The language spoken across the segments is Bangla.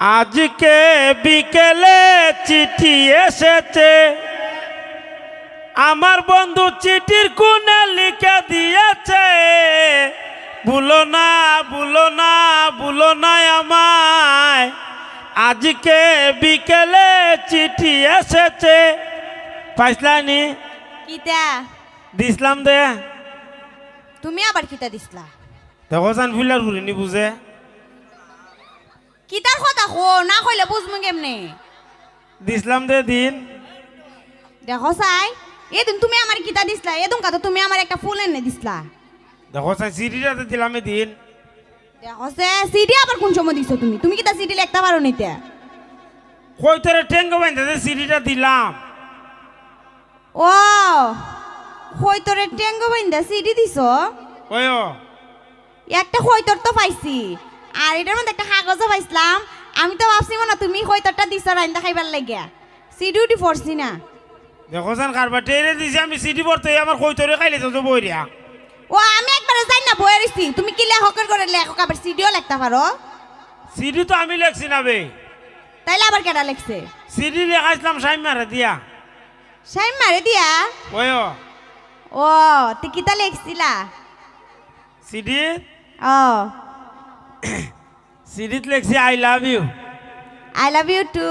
আজকে বিকেলে চিঠি এসেছে, আমার বন্ধু চিঠির কোণে লিখে দিয়েছে, ভুলো না ভুলো না ভুলো না আমায়। আজকে বিকেলে চিঠি এসেছে। পাইসলানি কিতা দিসলাম দে। তুমি আবার কিতা দিছলা? দেখো জান ফুলার ঘুরিনি বুঝে কিতার কথা কো না কইলে বুঝমু কেমনে? দিসলাম দে দিন। দেখো চাই এদিন তুমি আমার কিতা দিছলা, এদিন কথা তুমি আমার একটা ফুল এনে দিছলা। দেখো চাই চিঠিটাতে দিলাম দিন। দেখো সে সিডি আবার কোন সময় দিছো তুমি? তুমি কিতা সিডি লিখতে পারো নিতে? কই তোরে টেঙ্গো বাইন্ধে চিঠিটা দিলাম। ও কই তোরে টেঙ্গো বাইন্দা সিডি দিছো? ওই একটা কইতর তো পাইছি, আর এটার মধ্যে একটা কাগজও পাইছিলাম। আমি তো ভাবছি না তুমি কইতরটা দিছো রাইন্দা খাইবার লাগিয়া, সিডিও দি পড়ছি না। দেখো জান কারবার টেরে দিছি আমি চিঠি পড়তে আমার কই তোরে খাইলে তো বইরিয়া। ও আমি একবারে যাই না বইয়ে রইছি, তুমি কি লেখকের করে লেখক আবার সিডিও লিখতে পারো? চিঠি তো আমি লেখছি না বে, তাইলে আবার কেডা লিখছে? চিঠি লেখাইছিলাম সাইমারে দিয়া। সাইম মারে দিয়া? ওই ও তুই কিতা লিখছিলা? চিঠি ও চিঠিত লেখছি I love you. I love you too.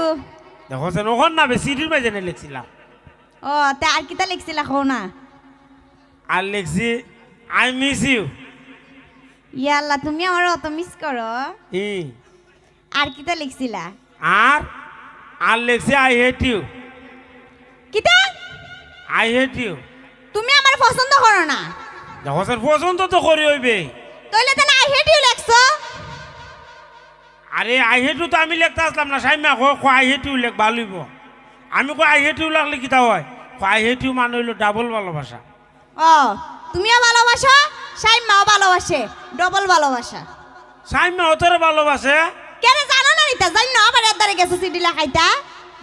দেখো জান ওখান না বে চিঠির মাঝে লিখছিলাম। ও তে আর কিতা লিখছিলা কও না? আর লিখছি আই মিস ইউ। ইয়াল্লা তুমি আমার অত মিস করো। ই আর কিতা লিখছিলা? আর আর লিখছি আই হেট ইউ। কিতা? I hate you. তুমি আমার পছন্দ করো না? দেখো জান পছন্দ তো করি হইবে। তাইলে তো আই হেট ইউ লিখছো। আরে আই হেট ইউ তো আমি লিখতে আসলাম না, সাইমা কো আই হেট ইউ লেখ ভালো হইব। আমি কো আই হেট ইউ লাগলে কিতা হয়? আই হেট ইউ মানে হইলো ডাবল ভালোবাসা। ও তুমিও ভালোবাসো, সাইমাও ভালোবাসে, ডবল ভালোবাসা। সাইমা তোরে ভালোবাসে? কেন জানো না নিতা? জানি না আবার এদারে গেছে সিডি লেখাইতা?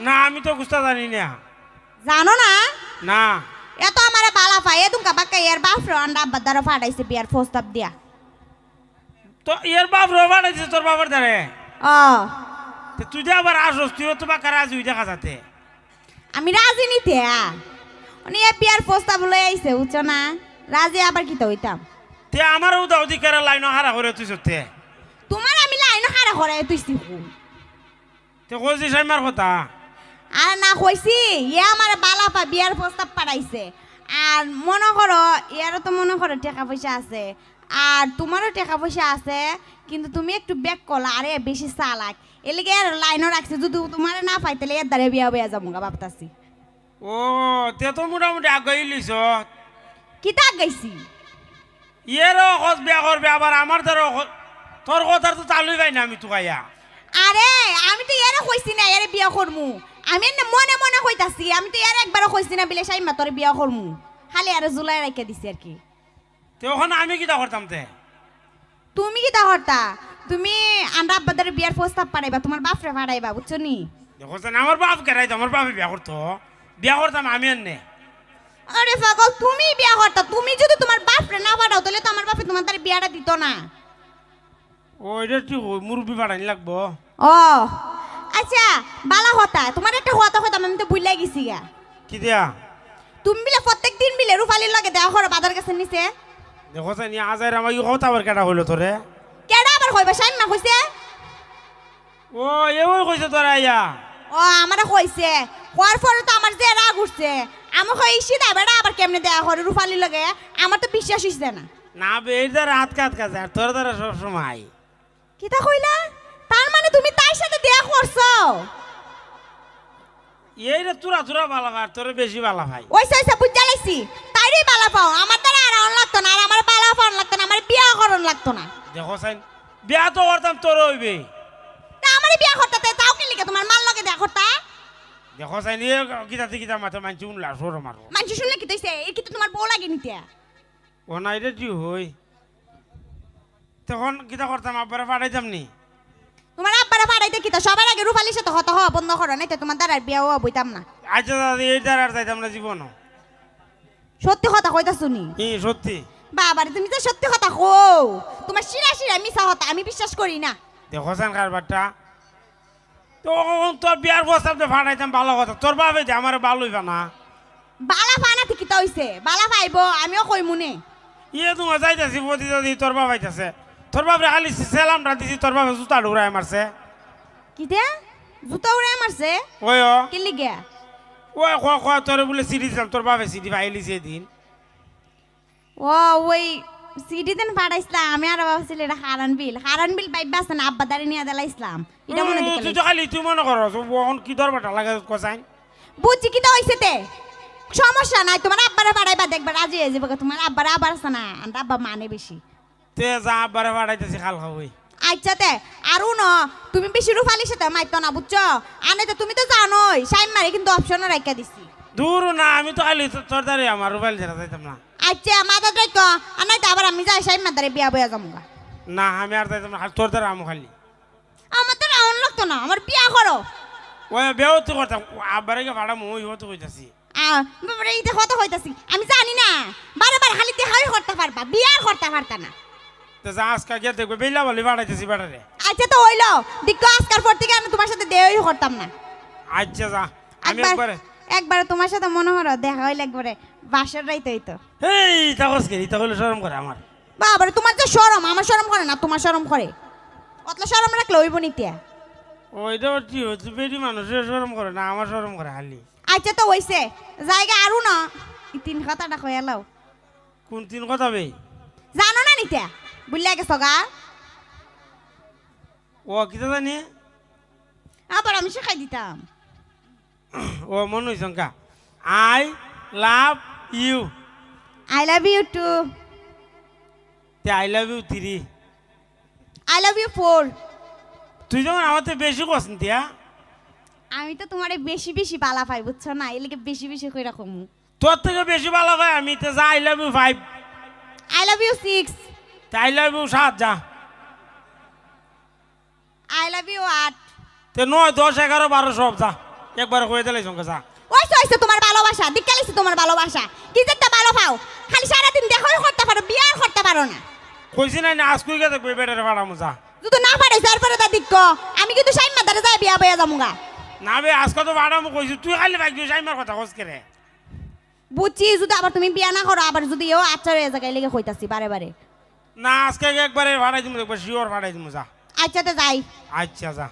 না আমি তো বুঝতে জানি না। জানো না? না এত আমারে বালা পায় এ তুমকা বাক্কা এর বাপ রান্ডা বাদার ফাটাইছে বিয়ার প্রস্তাব দিয়া। তো এর বাপ রবা নাইছে তোর বাবার দ্বারে। ও তুই যে আবার আসস তুইও তো বাকা রাজি দেখা যাতে। আমি রাজি নিতে উনি এ বিয়ার প্রস্তাব লই আইছে বুঝছো না? রাজি আবার কিতা হইতাম? তে আমারও তো অধিকার লাইন হারা করে তুই সত্যি। তোমার আমি লাইন হারা করে তুইছি। তে কইছিস সাইমার কথা? আর না কইছি ইয়ে আমার বালা পা বিয়ার প্রস্তাব পাঠাইছে। আর মনে করো ইয়ারও তো মনে করো টাকা পয়সা আছে, আর তোমারও টাকা পয়সা আছে, কিন্তু তুমি একটু ব্যাক করলা আরে বেশি চালাক এলিগে আর লাইনও রাখছে। যদি তোমার না পাই তাহলে এর দ্বারে বিয়া বিয়া যাবো গা ভাবতাছি। ও তে তো মোটামুটি আগাই লিস। কি তাক গাইছি? ইয়েরও খোঁজ বিয়া করবে আবার আমার দ্বারা তোর কথার তো চালুই পাই না আমি তো গাইয়া। আরে আমি তো এর কইছি না এর বিয়া করমু, আমি না মনে মনে কইতাছি। আমি তো এর একবারও কইছি না বিলে সাইমা তোর বিয়া করমু, খালি আর জুলাই রাইখা দিছি আর কি। তে ওখানে আমি কিটা করতাম তে? তুমি কি তা হরতা? তুমি আন্ডা আব্বাদের বিয়ার প্রস্তাব পাঠাইবা, তোমার বাপরে পাঠাইবা বুঝছো নি? দেখো আমার বাপ কেরাই আমার বাপে বিয়া করতো, বিয়া করতাম আমি এনে। আরে পাগল তুমি বিয়া করতা, তুমি যদি তোমার বাপরে না পাঠাও তাহলে তো আমার বাপে তোমার তার বিয়াটা দিত না। ও এটা ঠিক মুরব্বী পাঠানি লাগবো। ও আচ্ছা বালা হতা তোমার একটা হতা হতাম আমি তো ভুলে গেছি গা। কি দিয়া? তুমি বিলে প্রত্যেক দিন বিলে রুফালির লগে দেওয়া করো বাজার কাছে নিচে। দেখো জানি আজার আমার ই কথা আবার কেটা হইলো তোরে? কেডা আবার কইবা? সাইমা কইছে। ও এও কইছে তোরা আইয়া? ও আমারে কইছে, কোয়ার পরে তো আমার যে রাগ উঠছে। আমি কইছি দা বেড়া আবার কেমনে দেয়া করে রুফালির লগে, আমার তো বিশ্বাস হইছে না। না বে এই দ্বারা হাত কাজ কাছে আর তোর দ্বারা সবসময়। কিতা কইলা? তার মানে তুমি তার সাথে দেয়া করছো? এই রে তুরা তুরা বালা ভাই, তোরে বেশি বালা ভাই। ওইসা ওইসা বুঝা লাইছি, তাইরই বালা পাও। আমার দ্বারা আর অন লাগতো না, আর আমার বালা পাওন লাগতো না, আমার বিয়া করন লাগতো না। দেখো সাইন বিয়া তো করতাম তোর হইবে। তা আমার বিয়া করতে তাও কি লিখে তোমার মাল লগে দেয়া করতা? দেখো সাইন এ কিতাতে কিতা মাথা মানছি উনলা সরো মারো। মানুষ শুনলে কি তৈছে এর কি তো তোমার বউ লাগে নিতে? ও না এটা কি হই? তখন কিতা করতাম আব্বারে পাঠাইতাম নি। তোমার আব্বারা পাড়াইতে কি তো সবার আগে রুফালির সাথে হতা হওয়া বন্ধ করো, নাই তো তোমার দ্বারা বিয়া হওয়া বইতাম না। আচ্ছা দাদা এই দ্বারা আর যাইতাম না জীবন। সত্যি কথা কইতা শুনি সত্যি বাবারে, তুমি তো সত্যি কথা কও। তোমার শিরা শিরা মিছা হতা আমি বিশ্বাস করি না। দেখো সান কারবারটা তো তোর বিয়ার প্রস্তাবটা ফাটাইতাম ভালো কথা, তোর বাবে যে আমার ভালো হইবা না। বালা ফানা ঠিকই তো হইছে, বালা পাইব আমিও কই মনে। ইয়ে তোমার যাইতেছি পতি যদি তোর বাবা আইতাছে, তোর বাপরে খালি সেলামটা দিছি, তোর বাবা জুতা ঢুরাই মারছে। কি দে জুতা উড়াই মারছে? ওই কি লিগে? ওই তোর বলে সিডি দিলাম, তোর বাবা সিডি পাইলি সেদিন। ও ওই সিডি দেন পাঠাইছিলাম, আমি আর ভাবছিল এটা হারান বিল পাইবা আছে না, আব্বা দাঁড়িয়ে নিয়ে দিলা ইসলাম এটা মনে তুই দেখে তো খালি তুই মনে করো ওখন কি দরবারটা লাগে কসাইন। বুঝছি কি তো হইছে তে, সমস্যা নাই, তোমার আব্বারে পাঠাইবা দেখবা রাজি হয়ে যাবে, তোমার আব্বারে আবার আছে না, আর আব্বা মানে বেশি। তে যা আব্বারে পাঠাইতেছি খাল খাওয়াই। আচ্ছা তে আরু ন তুমি বেশি রুফালির সাথে মাইতো না বুঝছো, আনে তো তুমি তো জানোই সাইম মারে কিন্তু অপশনও রাখা দিছি। দূর না, আমি তো খালি তোর দ্বারে আমার মোবাইল ছেড়ে যাইতাম না। আচ্ছা মাথা রাখো, আর নাই তো আবার আমি যাই সাইম মাদারে বিয়া বইয়া যামুগা। না আমি আর যাইতাম না, খালি তোর দ্বারা আমি খালি। আমার তো রাউন্ড লাগতো না, আমার বিয়া করো। ওই বেও তো করতাম, আব্বারে কে ভাড়া মই হতো কইতাছি। বাবারে ইতে কত হইতাছি আমি জানি না, বারে বারে খালি দেখাই করতে পারবা, বিয়ার করতে পারতা না। তো যা আজকা গিয়ে দেখবে বেলা বলি ভাড়াইতেছি বেড়ারে। আচ্ছা তো হইলো দিক্কো, আজকাল পর থেকে আমি তোমার সাথে দেওয়াই করতাম না। আচ্ছা যা, আমি একবারে একবারে তোমার সাথে মনে হলো দেখা হইলে একবারে বাসর রাইতে হইতো। এই তাকস কে তা হলে শরম করে আমার। বাবারে তোমার যে শরম, আমার শরম করে না, তোমার শরম করে। অতলা শরম রাখলে হইব নিতিয়া। ওইটা কি হচ্ছে, বেরি মানুষের শরম করে না, আমার শরম করে খালি। আচ্ছা তো হইছে জায়গা আরু না, এই তিন কথাটা কই এলাও। কোন তিন কথা বে? জানো না নিতিয়া, বুঝলে গেছো গা। ও কিতা জানি, আবার আমি শেখাই দিতাম। ও মনে হইছ কা, I love you. I love you too. তে I love you 3। I love you 4। তুই যেমন আমার থেকে বেশি করছেন তিয়া। আমি তো তোমারে বেশি বেশি বালা পাই বুঝছো না, এলিকে বেশি বেশি কই রাখো। তোর থেকে বেশি ভালো ভাই আমি, তো যা I love you 5। I love you 6। তে আই লাভ ইউ 7 যা। I love you 8। তে 9 10 11 12 সব যা, একবার হয়ে দিলাই সঙ্গে যা। ওইসে ওইসে তোমার ভালোবাসা, দিকালিছে তোমার ভালোবাসা, কি যে তা ভালো পাও, খালি সারাদিন দেখাই করতে পারো, বিয়ার করতে পারো না। কইছি না আজ কই গে দেখবে বেটারে ভাড়ামু যা। যদি না পারে তারপরে তা দিক্ক, আমি কিন্তু সাইম মাদারে যাই বিয়া বইয়া যামুগা। না বে আজকে তো ভাড়ামু কইছি, তুই খালি ভাগ্য সাইমার কথা কস করে। বুঝছি, যদি আবার তুমি বিয়া না করো, আবার যদি এও আচ্ছা হয়ে জায়গায় লেগে কইতাছি বারে বারে। না আজকে একবারে ভাড়াই দিমু, একবার শিওর ভাড়াই দিমু যা। আচ্ছা তো যাই। আচ্ছা যা।